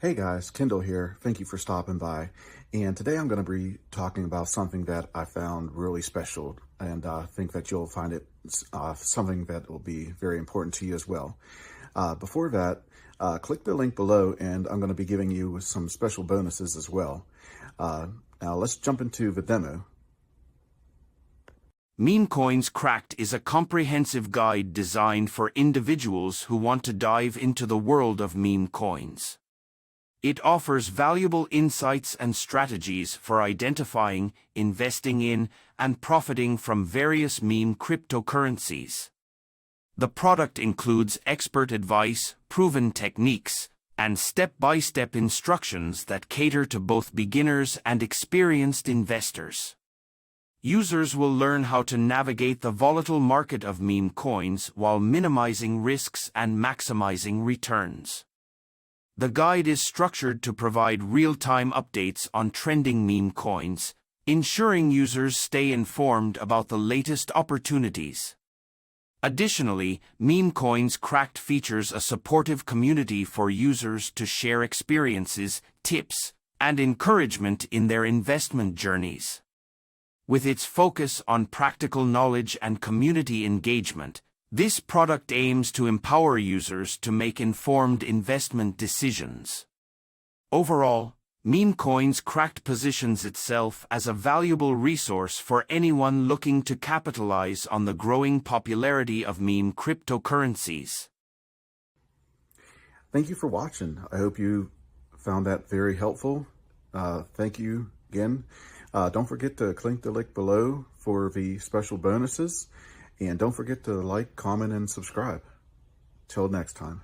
Hey guys, Kendall here. Thank you for stopping by. And today I'm going to be talking about something that I found really special, and I think that you'll find it something that will be very important to you as well. Before that, click the link below, and I'm going to be giving you some special bonuses as well. Now let's jump into the demo. MemeCoins Cracked is a comprehensive guide designed for individuals who want to dive into the world of meme coins. It offers valuable insights and strategies for identifying, investing in, and profiting from various meme cryptocurrencies. The product includes expert advice, proven techniques, and step-by-step instructions that cater to both beginners and experienced investors. Users will learn how to navigate the volatile market of meme coins while minimizing risks and maximizing returns. The guide is structured to provide real-time updates on trending meme coins, ensuring users stay informed about the latest opportunities. Additionally, MemeCoins Cracked features a supportive community for users to share experiences, tips, and encouragement in their investment journeys. With its focus on practical knowledge and community engagement, this product aims to empower users to make informed investment decisions. Overall, MemeCoins Cracked positions itself as a valuable resource for anyone looking to capitalize on the growing popularity of meme cryptocurrencies. Thank you for watching. I hope you found that very helpful. Thank you again. Don't forget to click the link below for the special bonuses. And don't forget to like, comment, and subscribe. Till next time.